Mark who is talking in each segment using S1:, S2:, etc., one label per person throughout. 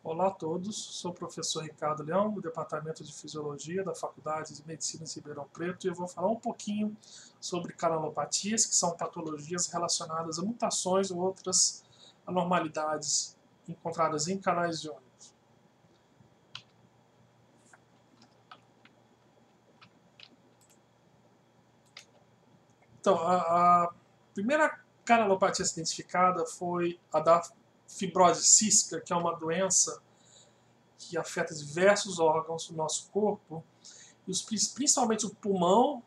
S1: Olá a todos, sou o professor Ricardo Leão, do Departamento de Fisiologia da Faculdade de Medicina de Ribeirão Preto, e eu vou falar um pouquinho sobre canalopatias, que são patologias relacionadas a mutações ou outras anormalidades encontradas em canais iônicos. Então, a primeira canalopatia identificada foi a da fibrose cística, que é uma doença que afeta diversos órgãos do nosso corpo, principalmente o pulmão,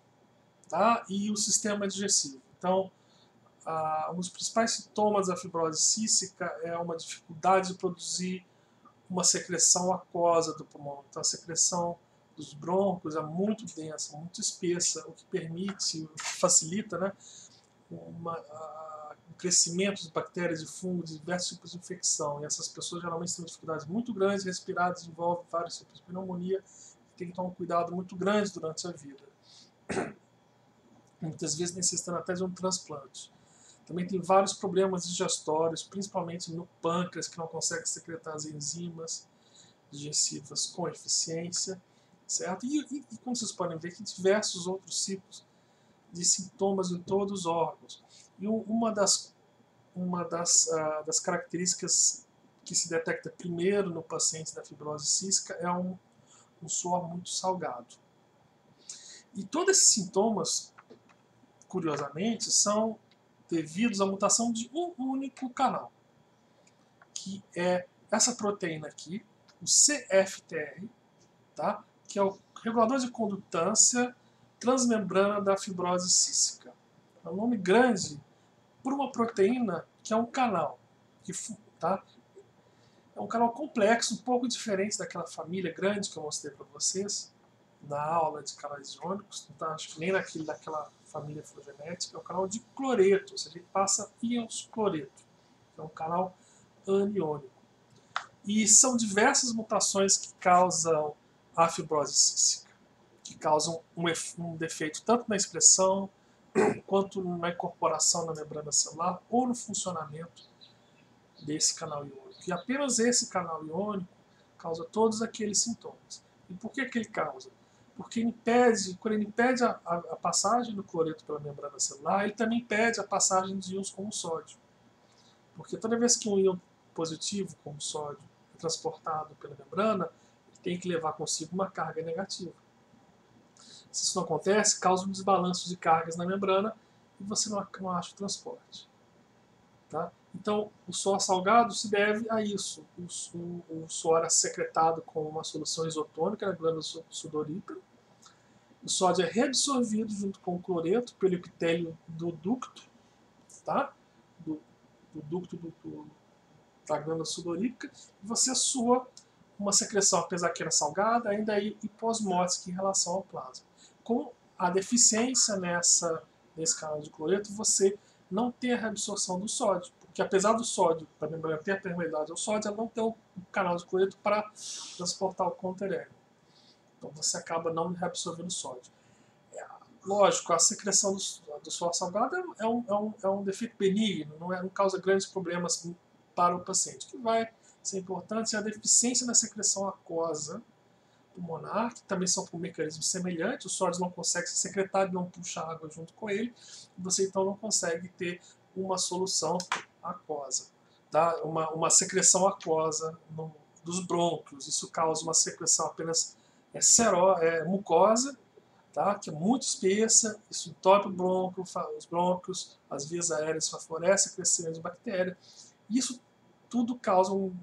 S1: tá? E o sistema digestivo. Então, um dos principais sintomas da fibrose cística é uma dificuldade de produzir uma secreção aquosa do pulmão. Então, a secreção dos brônquios é muito densa, muito espessa, o que permite, facilita, né, um crescimento de bactérias e fungos, de diversos tipos de infecção. E essas pessoas geralmente têm dificuldades muito grandes, respiradas, desenvolvem vários tipos de pneumonia, e tem que tomar um cuidado muito grande durante a vida. Muitas vezes necessitando até de um transplante. Também tem vários problemas digestórios, principalmente no pâncreas, que não consegue secretar as enzimas digestivas com eficiência, certo? E como vocês podem ver, que diversos outros tipos de sintomas em todos os órgãos. E uma das características que se detecta primeiro no paciente da fibrose cística é um suor muito salgado. E todos esses sintomas, curiosamente, são devidos à mutação de um único canal, que é essa proteína aqui, o CFTR, tá? Que é o regulador de condutância transmembrana da fibrose cística. É um nome grande por uma proteína que é um canal, tá? É um canal complexo, um pouco diferente daquela família grande que eu mostrei para vocês na aula de canais iônicos, não tá, acho que nem daquela família filogenética. É um canal de cloreto, ou seja, ele passa íons cloreto. É um canal aniônico. E são diversas mutações que causam a fibrose cística, que causam um defeito tanto na expressão quanto na incorporação na membrana celular ou no funcionamento desse canal iônico. E apenas esse canal iônico causa todos aqueles sintomas. E por que ele causa? Porque quando ele impede a passagem do cloreto pela membrana celular, ele também impede a passagem de íons como o sódio. Porque toda vez que um íon positivo, como o sódio, é transportado pela membrana, ele tem que levar consigo uma carga negativa. Se isso não acontece, causa um desbalanço de cargas na membrana e você não acha o transporte. Tá? Então, o suor salgado se deve a isso. O suor é secretado com uma solução isotônica na glândula sudorípara. O sódio é reabsorvido junto com o cloreto pelo epitélio do ducto, tá? do ducto da glândula sudorípaca, e você sua uma secreção, apesar que era salgada, ainda é hiposmótica em relação ao plasma. Com a deficiência nesse canal de cloreto, você não tem a reabsorção do sódio, porque apesar do sódio, da membrana ter a permeabilidade ao sódio, ela não tem o canal de cloreto para transportar o conterênio. Então você acaba não reabsorvendo sódio. Lógico, a secreção do suor salgado é um defeito benigno, não causa grandes problemas para o paciente. O que vai ser importante é a deficiência na secreção aquosa pulmonar, que também são por mecanismos semelhantes. O sódio não consegue ser secretado e não puxa água junto com ele, e você então não consegue ter uma solução aquosa, tá? Uma secreção aquosa dos brônquios. Isso causa uma secreção apenas mucosa, tá? Que é muito espessa, isso entope os brônquios, as vias aéreas, favorece a crescimento de bactéria. Isso tudo causa um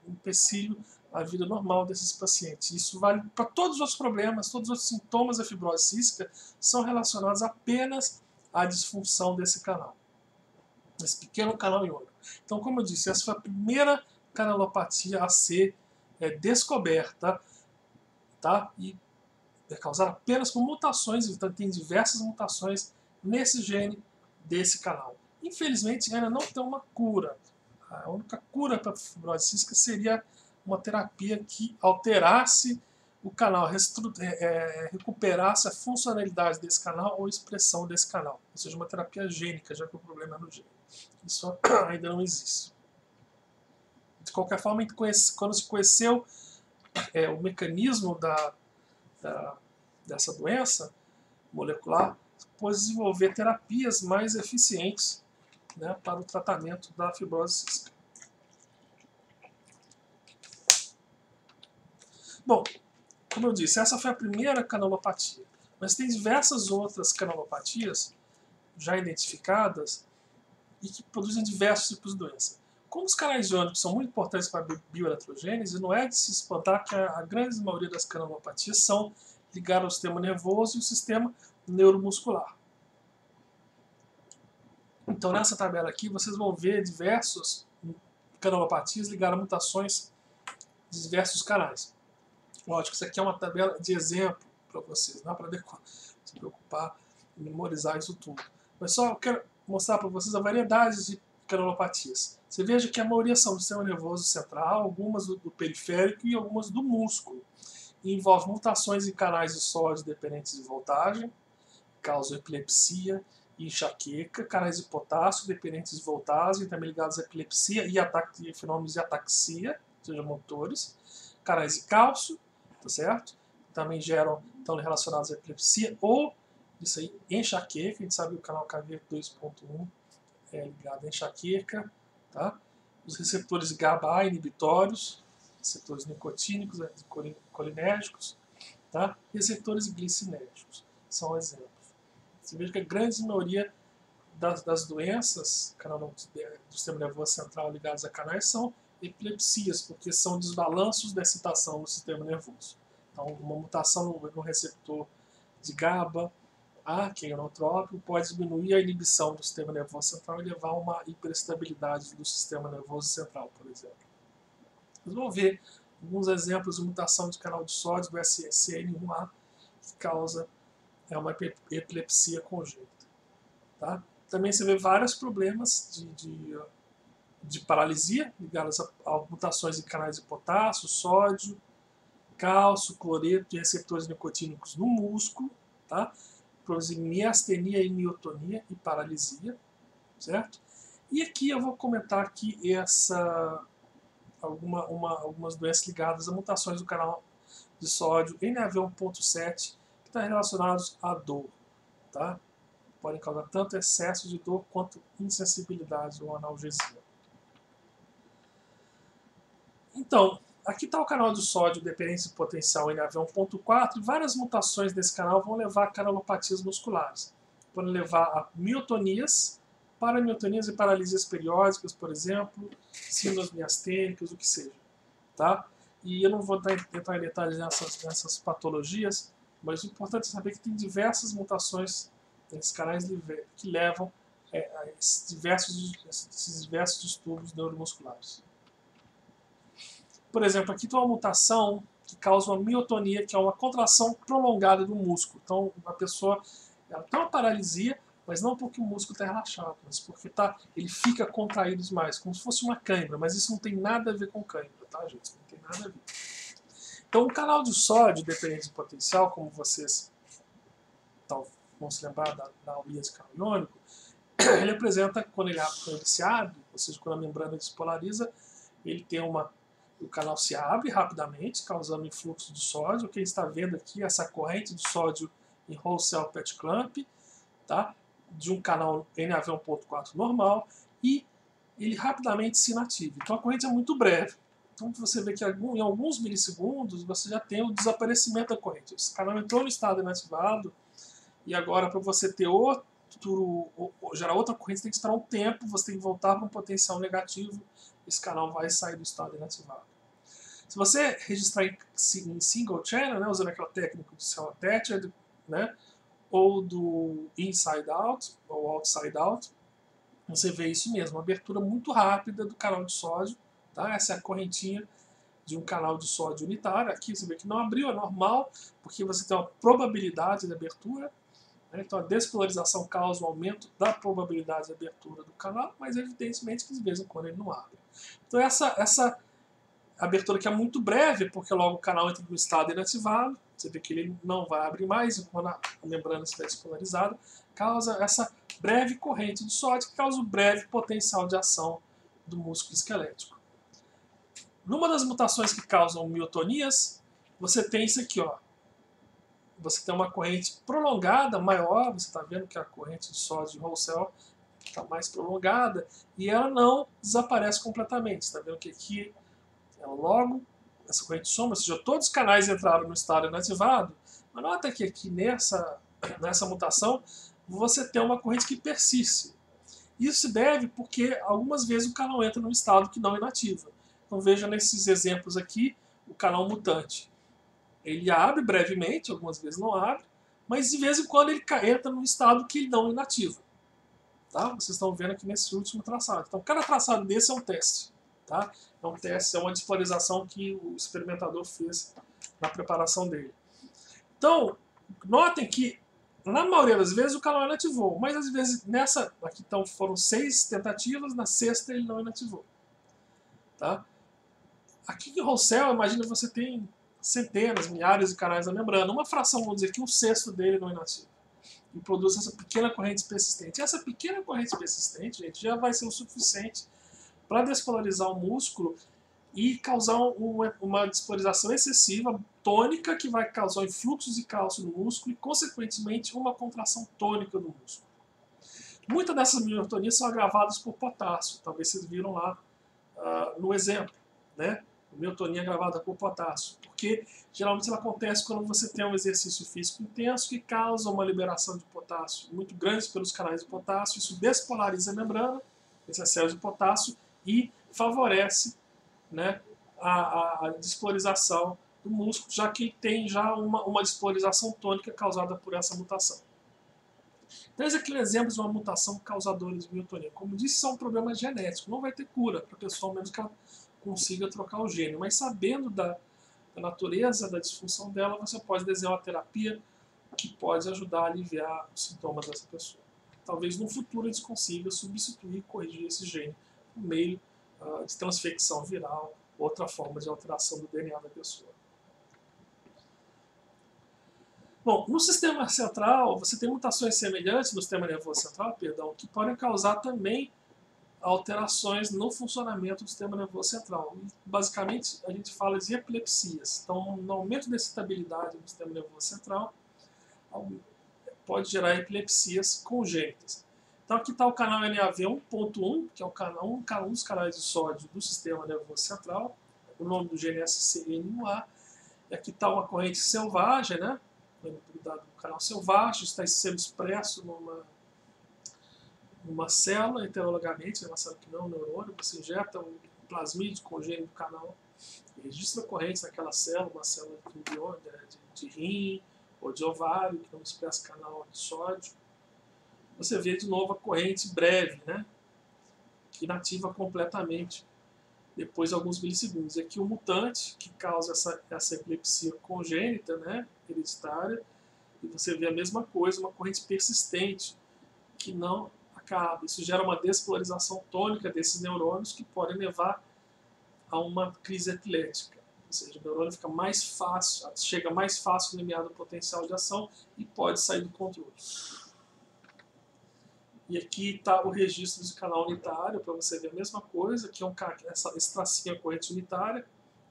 S1: empecilho à vida normal desses pacientes. Isso vale para todos os outros problemas, todos os outros sintomas da fibrose cística são relacionados apenas à disfunção desse canal, desse pequeno canal iônico. Então, como eu disse, essa foi a primeira canalopatia a ser descoberta, tá? E é causada apenas por mutações, então tem diversas mutações nesse gene desse canal. Infelizmente, ainda não tem uma cura. A única cura para a fibrose cística seria uma terapia que alterasse o canal, recuperasse a funcionalidade desse canal ou a expressão desse canal. Ou seja, uma terapia gênica, já que o problema é no gene. Isso ainda não existe. De qualquer forma, quando se conheceu o mecanismo dessa doença molecular, pôde desenvolver terapias mais eficientes, né, para o tratamento da fibrose cística. Bom, como eu disse, essa foi a primeira canelopatia, mas tem diversas outras canelopatias já identificadas e que produzem diversos tipos de doença. Como os canais iônicos são muito importantes para a bioeletrogênese, não é de se espantar que a grande maioria das canelopatias são ligadas ao sistema nervoso e ao sistema neuromuscular. Então, nessa tabela aqui, vocês vão ver diversas canelopatias ligadas a mutações de diversos canais. Lógico, isso aqui é uma tabela de exemplo para vocês, não é para se preocupar em memorizar isso tudo. Mas só eu quero mostrar para vocês a variedade de canelopatias. Você veja que a maioria são do sistema nervoso central, algumas do periférico e algumas do músculo. E envolve mutações em canais de sódio dependentes de voltagem, causam epilepsia e enxaqueca, canais de potássio dependentes de voltagem, também ligados à epilepsia e fenômenos de ataxia, ou seja, motores, canais de cálcio, tá certo? Também estão relacionados à epilepsia ou isso aí, enxaqueca. A gente sabe que o canal KV 2.1 é ligado à enxaqueca, tá? Os receptores GABA inibitórios, receptores nicotínicos, colinérgicos, tá? Receptores glicinérgicos são exemplos. Você veja que a grande maioria das doenças do sistema nervoso central ligadas a canais são epilepsias, porque são desbalanços da excitação no sistema nervoso. Então, uma mutação no receptor de GABA, que é inotrópico, pode diminuir a inibição do sistema nervoso central e levar a uma hiperestabilidade do sistema nervoso central, por exemplo. Nós vamos ver alguns exemplos de mutação de canal de sódio do SSN1A que causa uma epilepsia congênita. Tá? Também você vê vários problemas de paralisia ligados a mutações em canais de potássio, sódio, cálcio, cloreto e receptores nicotínicos no músculo, tá? Produzem miastenia e miotonia e paralisia, certo? E aqui eu vou comentar aqui algumas doenças ligadas a mutações do canal de sódio NaV1.7 que estão relacionados à dor, tá? Podem causar tanto excesso de dor quanto insensibilidade ou analgesia. Então, aqui está o canal de sódio dependência potencial NaV1.4 e várias mutações desse canal vão levar a canalopatias musculares. Podem levar a miotonias, paramiotonias e paralisias periódicas, por exemplo, síndromes miastênicas, o que seja. Tá? E eu não vou entrar em detalhes nessas patologias, mas o importante é saber que tem diversas mutações nesses canais que levam a esses diversos distúrbios neuromusculares. Por exemplo, aqui tem uma mutação que causa uma miotonia, que é uma contração prolongada do músculo. Então, a pessoa ela tem uma paralisia, mas não porque o músculo está relaxado, mas porque ele fica contraído demais, como se fosse uma cãibra. Mas isso não tem nada a ver com cãibra, tá, gente? Não tem nada a ver. Então, o canal de sódio dependente de potencial, como vocês vão se lembrar da aulinha de canal iônico, ele apresenta, quando ele se abre, ou seja, quando a membrana despolariza, ele tem o canal se abre rapidamente, causando influxo de sódio. O que a gente está vendo aqui é essa corrente de sódio em whole cell patch clamp, tá? De um canal NaV1.4 normal, e ele rapidamente se inativa. Então a corrente é muito breve. Então você vê que em alguns milissegundos você já tem o desaparecimento da corrente. Esse canal entrou no estado inativado, e agora para você ter gerar outra corrente, você tem que esperar um tempo, você tem que voltar para um potencial negativo, esse canal vai sair do estado inativado. Se você registrar em single channel, né, usando aquela técnica do cell attached, né, ou do inside out, ou outside out, você vê isso mesmo, uma abertura muito rápida do canal de sódio. Tá? Essa é a correntinha de um canal de sódio unitário. Aqui você vê que não abriu, é normal, porque você tem uma probabilidade de abertura. Então a despolarização causa um aumento da probabilidade de abertura do canal, mas evidentemente que de vez em quando ele não abre. Então essa abertura aqui é muito breve, porque logo o canal entra no estado inativado, você vê que ele não vai abrir mais, quando a membrana estiver despolarizada, causa essa breve corrente de sódio, que causa o breve potencial de ação do músculo esquelético. Numa das mutações que causam miotonias, você tem isso aqui, ó. Você tem uma corrente prolongada, maior, você está vendo que a corrente de sódio de Roussel está mais prolongada, e ela não desaparece completamente. Você está vendo que aqui, logo, essa corrente soma, ou seja, todos os canais entraram no estado inativado, mas nota que aqui nessa mutação, você tem uma corrente que persiste. Isso se deve porque algumas vezes o canal entra num estado que não inativa. Então veja nesses exemplos aqui, o canal mutante. Ele abre brevemente, algumas vezes não abre, mas de vez em quando ele entra num estado que ele não inativa. Tá? Vocês estão vendo aqui nesse último traçado. Então cada traçado desse é um teste. Tá? É um teste, é uma dispolarização que o experimentador fez na preparação dele. Então, notem que na maioria das vezes o canal inativou, mas às vezes nessa, aqui então foram 6 tentativas, na sexta ele não inativou. Tá? Aqui em Roussel, imagina você tem centenas, milhares de canais na membrana, uma fração, vamos dizer que 1/6 dele não é inativo. E produz essa pequena corrente persistente. E essa pequena corrente persistente, gente, já vai ser o suficiente para despolarizar o músculo e causar uma despolarização excessiva, tônica, que vai causar influxos de cálcio no músculo e, consequentemente, uma contração tônica do músculo. Muitas dessas miotonias são agravadas por potássio. Talvez vocês viram lá no exemplo, né? Miotonia agravada por potássio. Porque geralmente ela acontece quando você tem um exercício físico intenso que causa uma liberação de potássio muito grande pelos canais de potássio. Isso despolariza a membrana, esse excesso de potássio, e favorece, né, a despolarização do músculo, já que tem já uma despolarização tônica causada por essa mutação. Então, esse aqui é um exemplo de uma mutação causadora de miotonia. Como disse, isso é um problema genético, não vai ter cura para a pessoa, menos que ela consiga trocar o gene. Mas sabendo da natureza da disfunção dela, você pode desenhar uma terapia que pode ajudar a aliviar os sintomas dessa pessoa. Talvez no futuro eles consigam substituir e corrigir esse gene por meio de transfecção viral, outra forma de alteração do DNA da pessoa. Bom, no sistema central, você tem mutações semelhantes no sistema nervoso central, que podem causar também alterações no funcionamento do sistema nervoso central. E, basicamente, a gente fala de epilepsias. Então, no aumento da excitabilidade do sistema nervoso central, pode gerar epilepsias congênitas. Então, aqui está o canal NaV 1.1, que é um dos canais de sódio do sistema nervoso central. O nome do gene é SCN1A. E aqui está uma corrente selvagem, né? Do canal selvagem, está sendo expresso numa célula heterologamente, uma célula que não é um neurônio, você injeta um plasmídio congênito do canal, registra correntes naquela célula, uma célula de rim ou de ovário, que não expressa canal de sódio. Você vê de novo a corrente breve, né, que inativa completamente depois de alguns milissegundos. E aqui o mutante que causa essa epilepsia congênita, né, hereditária, e você vê a mesma coisa, uma corrente persistente que não acaba. Isso gera uma despolarização tônica desses neurônios que podem levar a uma crise epilética. Ou seja, o neurônio fica mais fácil, chega mais fácil no limiar do potencial de ação e pode sair do controle. E aqui está o registro de canal unitário, para você ver a mesma coisa, que é esse tracinho é a corrente unitária,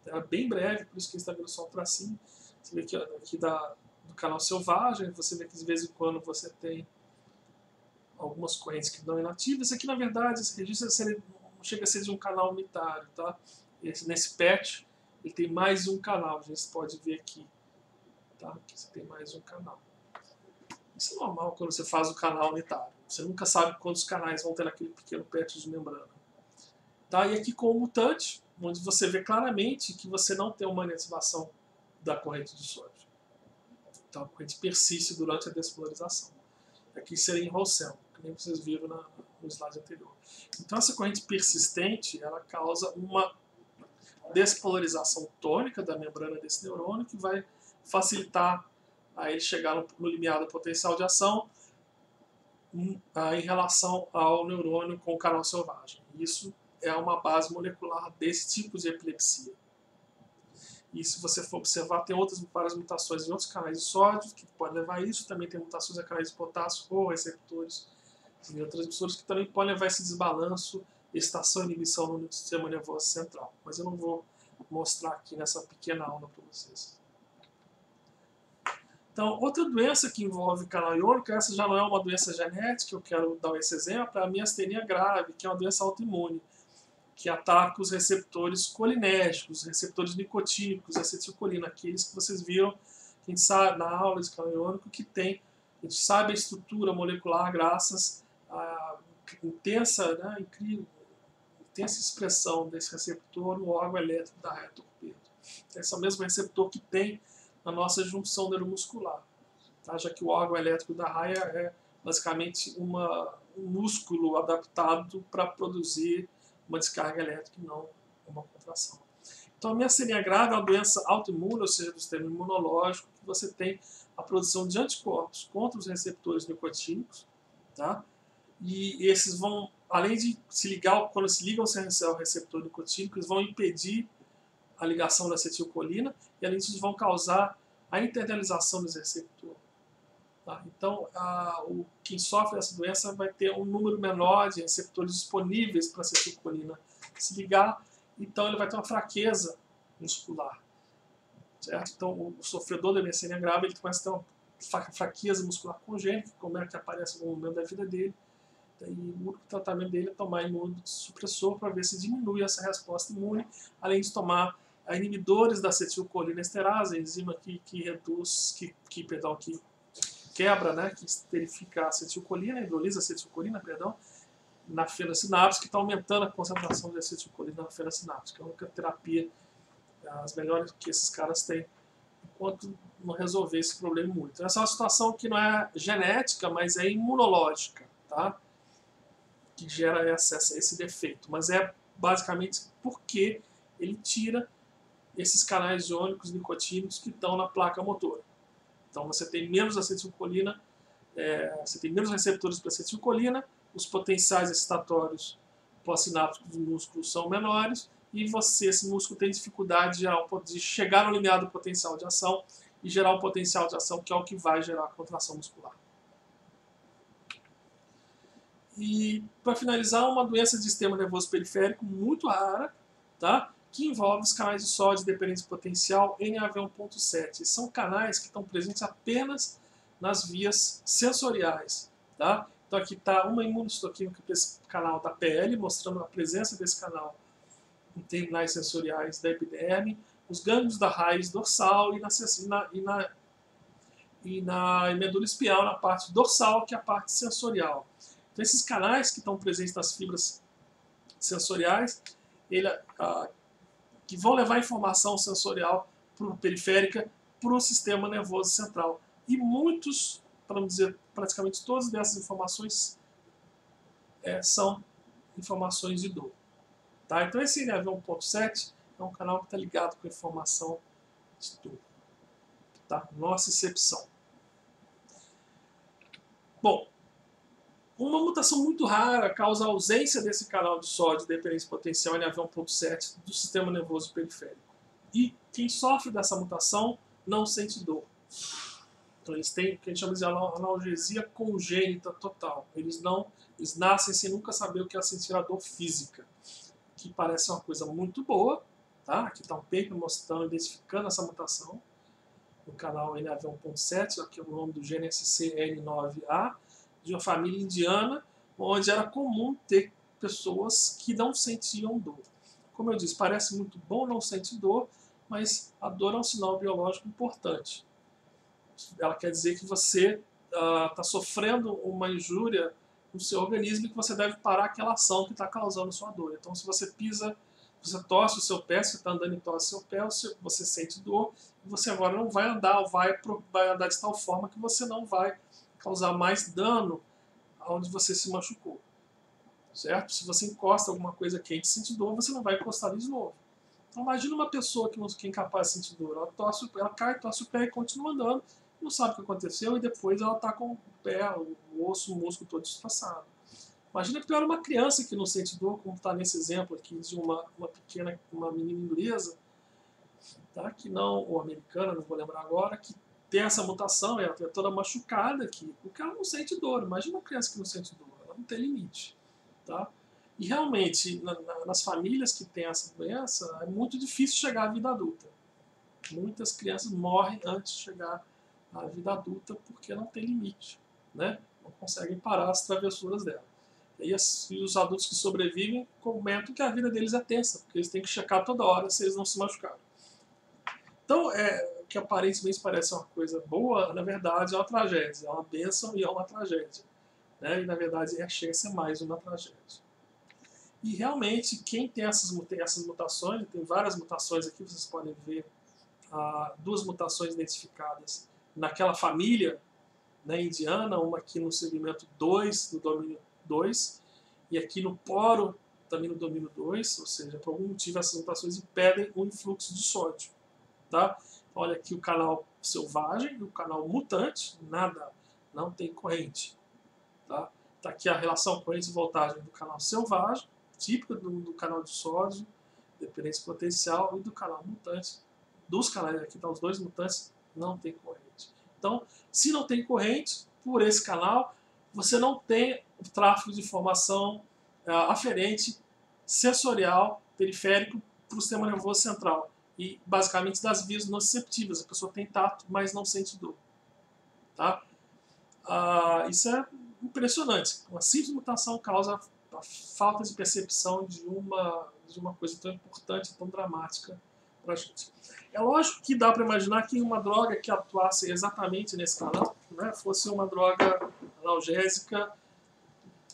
S1: é bem breve, por isso que está vendo só o tracinho. Você vê aqui do canal selvagem, você vê que de vez em quando você tem algumas correntes que não inativas. Esse aqui, na verdade, esse registro não chega a ser de um canal unitário, tá? Nesse patch, ele tem mais um canal, a gente pode ver aqui, tá? Aqui você tem mais um canal. Isso é normal quando você faz o canal unitário. Você nunca sabe quantos canais vão ter naquele pequeno patch de membrana. Tá? E aqui com o mutante, onde você vê claramente que você não tem uma inativação da corrente de sódio. Então a corrente persiste durante a despolarização. Aqui seria em Roussel, que nem vocês viram no slide anterior. Então essa corrente persistente, ela causa uma despolarização tônica da membrana desse neurônio, que vai facilitar a ele chegar no limiar do potencial de ação em relação ao neurônio com o canal selvagem. Isso é uma base molecular desse tipo de epilepsia. E se você for observar, tem várias mutações em outros canais de sódio que podem levar a isso. Também tem mutações em canais de potássio ou receptores e outras transmissores que também podem levar a esse desbalanço, excitação e inibição no sistema nervoso central. Mas eu não vou mostrar aqui nessa pequena aula para vocês. Então, outra doença que envolve canal iônico, essa já não é uma doença genética, eu quero dar esse exemplo, é a miastenia grave, que é uma doença autoimune, que ataca os receptores colinérgicos, receptores nicotínicos, acetilcolina, aqueles que vocês viram, que a gente sabe na aula de canal iônico, que tem, a gente sabe a estrutura molecular graças à intensa, né, incrível, intensa expressão desse receptor no órgão elétrico da raia torpedo. Esse é o mesmo receptor que tem na nossa junção neuromuscular, tá? Já que o órgão elétrico da raia é basicamente um músculo adaptado para produzir uma descarga elétrica e não uma contração. Então a miastenia grave é uma doença autoimune, ou seja, do sistema imunológico, que você tem a produção de anticorpos contra os receptores nicotínicos, tá? E esses vão, além de se ligar, quando se ligam ao receptor nicotínico, eles vão impedir a ligação da acetilcolina e além disso vão causar a internalização desse receptor. Tá? Então, quem sofre dessa doença vai ter um número menor de receptores disponíveis para a acetilcolina se ligar, então ele vai ter uma fraqueza muscular. Certo? Então, o sofredor da miastenia grave ele começa a ter uma fraqueza muscular congênita, como é que aparece no momento da vida dele. E o único tratamento dele é tomar imunossupressor para ver se diminui essa resposta imune, além de tomar inibidores da acetilcolina esterase, a enzima que quebra, né, que esterifica a acetilcolina, hidrolisa a acetilcolina, perdão, na fenda sináptica, que está aumentando a concentração de acetilcolina na fenda sináptica. É a única terapia, as melhores que esses caras têm, enquanto não resolver esse problema imune. Então, essa é uma situação que não é genética, mas é imunológica, tá? Que gera esse defeito. Mas é basicamente porque ele tira esses canais iônicos nicotínicos que estão na placa motora. Então você tem menos acetilcolina, você tem menos receptores para acetilcolina, os potenciais excitatórios pós-sinápticos do músculo são menores e esse músculo tem dificuldade de chegar no limiar do potencial de ação e gerar um potencial de ação que é o que vai gerar a contração muscular. E, para finalizar, uma doença de sistema nervoso periférico muito rara, tá? Que envolve os canais de sódio dependente potencial NaV1.7. São canais que estão presentes apenas nas vias sensoriais. Tá? Então aqui está uma imunohistoquímica para esse canal da pele, mostrando a presença desse canal em terminais sensoriais da epiderme, os gânglios da raiz dorsal e na medula espial, na parte dorsal, que é a parte sensorial. Então esses canais que estão presentes nas fibras sensoriais, que vão levar informação sensorial periférica para o sistema nervoso central. E muitos, para não dizer praticamente todas dessas informações, são informações de dor. Tá? Então esse NaV1.7 é um canal que está ligado com a informação de dor. Tá? Nossa excepção. Bom, uma mutação muito rara causa a ausência desse canal de sódio dependente potencial NaV1.7 do sistema nervoso periférico. E quem sofre dessa mutação não sente dor. Então eles têm o que a gente chama de analgesia congênita total. Eles nascem sem nunca saber o que é sentir a dor física, que parece uma coisa muito boa. Tá? Aqui está um paper mostrando, identificando essa mutação no canal NaV1.7, aqui é o nome do gene SCN9A, de uma família indiana, onde era comum ter pessoas que não sentiam dor. Como eu disse, parece muito bom não sentir dor, mas a dor é um sinal biológico importante. Ela quer dizer que você está sofrendo uma injúria no seu organismo e que você deve parar aquela ação que está causando sua dor. Então, se você pisa, você torce o seu pé, se você está andando e torce o seu pé, você sente dor, e você agora não vai andar, ou vai andar de tal forma que você não vai causar mais dano onde você se machucou. Certo? Se você encosta alguma coisa quente e sente dor, você não vai encostar ali de novo. Então imagina uma pessoa que é incapaz de sentir dor. Ela cai, torce o pé e continua andando, não sabe o que aconteceu e depois ela está com o pé, o osso, o músculo todo destroçado. Imagina que tu era uma criança que não sente dor, como está nesse exemplo aqui de uma menina inglesa, tá? Que não, ou americana, não vou lembrar agora, que tem essa mutação, ela é toda machucada aqui, porque ela não sente dor. Imagina uma criança que não sente dor, ela não tem limite. Tá? E realmente, nas famílias que têm essa doença, é muito difícil chegar à vida adulta. Muitas crianças morrem antes de chegar à vida adulta porque não tem limite, né? Não conseguem parar as travessuras dela. E os adultos que sobrevivem comentam que a vida deles é tensa, porque eles têm que checar toda hora se eles não se machucaram. Então, o que aparentemente parece uma coisa boa, na verdade é uma tragédia. É uma bênção e é uma tragédia. Né? E, na verdade, chega a ser mais uma tragédia. E, realmente, quem tem essas mutações, tem várias mutações aqui, vocês podem ver, 2 mutações identificadas naquela família, né, indiana, uma aqui no segmento 2, do domínio 2, e aqui no poro, também no domínio 2, ou seja, por algum motivo essas mutações impedem o influxo de sódio. Tá? Olha aqui o canal selvagem e o canal mutante, nada, não tem corrente. Tá? Tá aqui a relação corrente e voltagem do canal selvagem, típica do canal de sódio, dependência potencial, e do canal mutante. Dos canais, aqui estão os 2 mutantes, não tem corrente. Então, se não tem corrente por esse canal, você não tem o tráfego de informação aferente, sensorial, periférico, para o sistema nervoso central. E, basicamente, das vias nociceptivas. A pessoa tem tato, mas não sente dor. Tá? Isso é impressionante. Uma simples mutação causa a falta de percepção de uma coisa tão importante, tão dramática para a gente. É lógico que dá para imaginar que uma droga que atuasse exatamente nesse canal, né, fosse uma droga analgésica,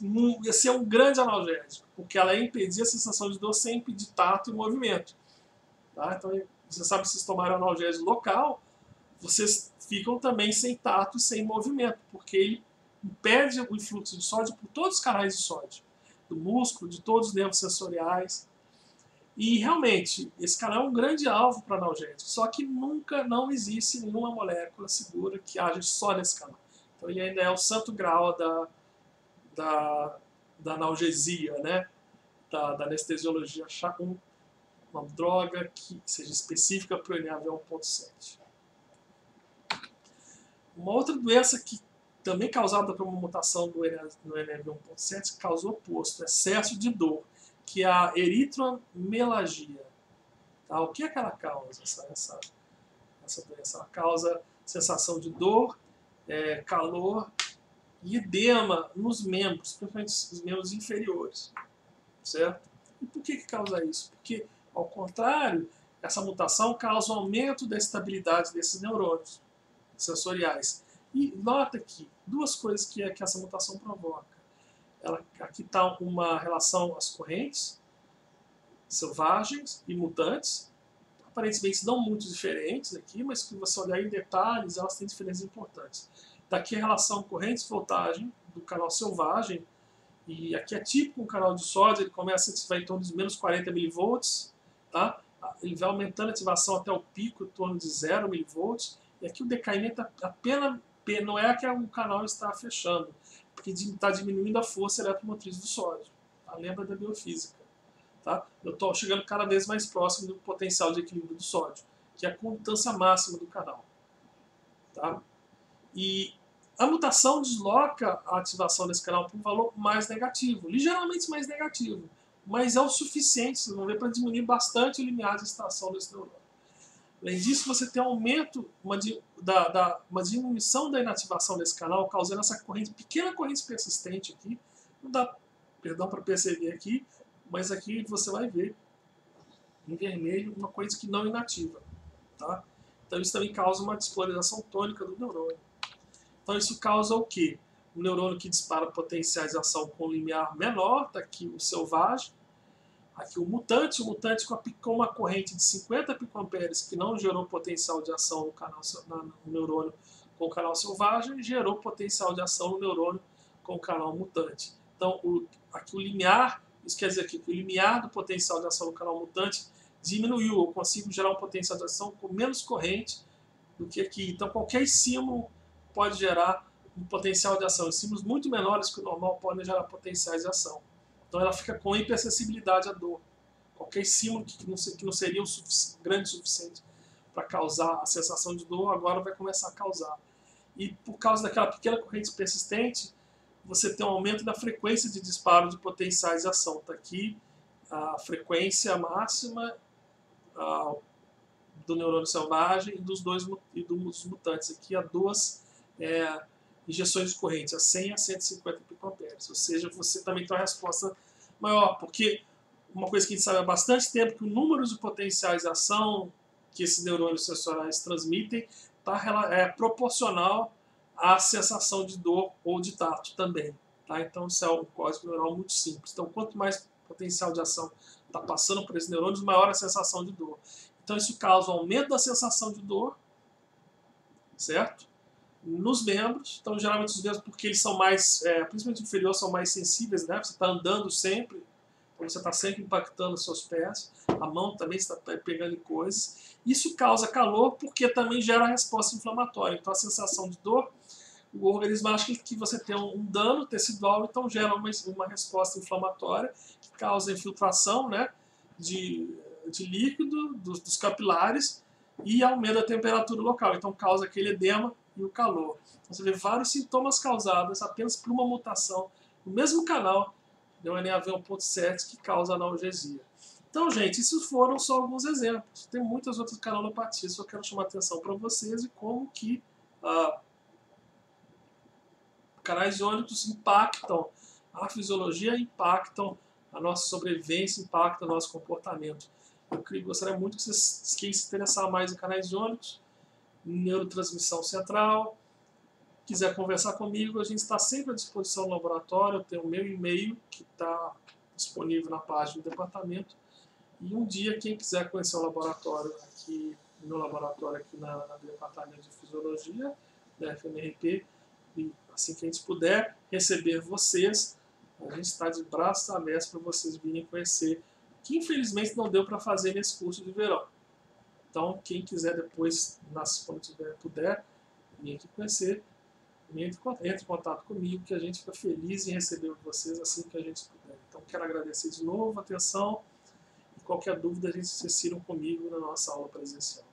S1: ia ser um grande analgésico, porque ela ia impedir a sensação de dor sem impedir tato e movimento. Tá? Então, você sabe que se vocês tomarem analgésico local, vocês ficam também sem tato e sem movimento, porque ele impede o influxo de sódio por todos os canais de sódio, do músculo, de todos os nervos sensoriais. E realmente, esse canal é um grande alvo para analgésico, só que nunca não existe nenhuma molécula segura que age só nesse canal. Então ele ainda é o santo grau da analgesia, né? da anestesiologia, achar uma droga que seja específica para o NaV 1.7. Uma outra doença que também causada por uma mutação no NaV 1.7 causa o oposto, excesso de dor, que é a eritromelagia. Tá? O que é que ela causa, essa doença? Ela causa sensação de dor, calor e edema nos membros, principalmente os membros inferiores. Certo? E por que causa isso? Porque, ao contrário, essa mutação causa um aumento da estabilidade desses neurônios sensoriais. E nota aqui, 2 coisas que essa mutação provoca. Aqui está uma relação às correntes selvagens e mutantes, aparentemente não muito diferentes aqui, mas se você olhar em detalhes, elas têm diferenças importantes. Daqui a relação correntes-voltagem do canal selvagem, e aqui é típico um canal de sódio, ele começa a ativar em torno de menos 40 mV, tá? Ele vai aumentando a ativação até o pico em torno de 0 mV, e aqui o decaimento apenas não é que o canal está fechando, porque está diminuindo a força eletromotriz do sódio. Tá? Lembra da biofísica. Tá? Eu estou chegando cada vez mais próximo do potencial de equilíbrio do sódio, que é a condutância máxima do canal. Tá? E a mutação desloca a ativação desse canal para um valor mais negativo, ligeiramente mais negativo, mas é o suficiente, vocês vão ver, para diminuir bastante o limiar de extração desse neurônio. Além disso, você tem um aumento, uma diminuição da inativação desse canal, causando essa pequena corrente persistente aqui. Não dá, perdão, para perceber aqui, mas aqui você vai ver em vermelho uma corrente que não inativa. Tá? Então isso também causa uma despolarização tônica do neurônio. Então isso causa o quê? Um neurônio que dispara potenciais de ação com limiar menor, está aqui o selvagem, aqui o mutante com uma corrente de 50 picoamperes que não gerou potencial de ação no neurônio com o canal selvagem, gerou potencial de ação no neurônio com o canal mutante. Então aqui o limiar, isso quer dizer que o limiar do potencial de ação no canal mutante diminuiu, eu consigo gerar um potencial de ação com menos corrente do que aqui. Então qualquer estímulo pode gerar um potencial de ação. Estímulos muito menores que o normal podem gerar potenciais de ação. Então ela fica com hipersensibilidade à dor. Qualquer estímulo que não seria grande o suficiente para causar a sensação de dor, agora vai começar a causar. E por causa daquela pequena corrente persistente, você tem um aumento da frequência de disparo de potenciais de ação. Está aqui a frequência máxima do neurônio selvagem e dos mutantes. Aqui há duas injeções de corrente, a 100 a 150 picoamperes. Ou seja, você também tem uma resposta maior, porque uma coisa que a gente sabe há bastante tempo, que o número de potenciais de ação que esses neurônios sensoriais transmitem é proporcional à sensação de dor ou de tato também. Tá? Então, isso é um código neural muito simples. Então, quanto mais potencial de ação está passando por esses neurônios, maior a sensação de dor. Então, isso causa um aumento da sensação de dor, certo? Nos membros. Então, geralmente, os membros, porque eles são mais, principalmente inferiores, são mais sensíveis, né? Você está andando sempre, então você está sempre impactando os seus pés, a mão também está pegando em coisas. Isso causa calor porque também gera resposta inflamatória. Então, a sensação de dor, o organismo acha que você tem um dano tecidual, então gera uma resposta inflamatória que causa infiltração, né, de líquido dos capilares e aumenta a temperatura local. Então, causa aquele edema e o calor. Então, você vê vários sintomas causados apenas por uma mutação no mesmo canal do NaV1.7 que causa analgesia. Então, gente, isso foram só alguns exemplos. Tem muitas outras canalopatias, só quero chamar a atenção para vocês e como que canais iônicos impactam a fisiologia, impactam a nossa sobrevivência, impactam o nosso comportamento. Eu gostaria muito que vocês, quem se interessar mais em canais iônicos, neurotransmissão central, quiser conversar comigo, a gente está sempre à disposição no laboratório. Eu tenho o meu e-mail que está disponível na página do departamento. E um dia, quem quiser conhecer o laboratório aqui, meu laboratório aqui no departamento de fisiologia, da FMRP, e assim que a gente puder receber vocês, a gente está de braços abertos para vocês virem conhecer, que infelizmente não deu para fazer nesse curso de verão. Então, quem quiser depois, quando puder, vir aqui conhecer, entre em contato comigo, que a gente fica feliz em receber vocês assim que a gente puder. Então, quero agradecer de novo a atenção e qualquer dúvida, a gente se siram comigo na nossa aula presencial.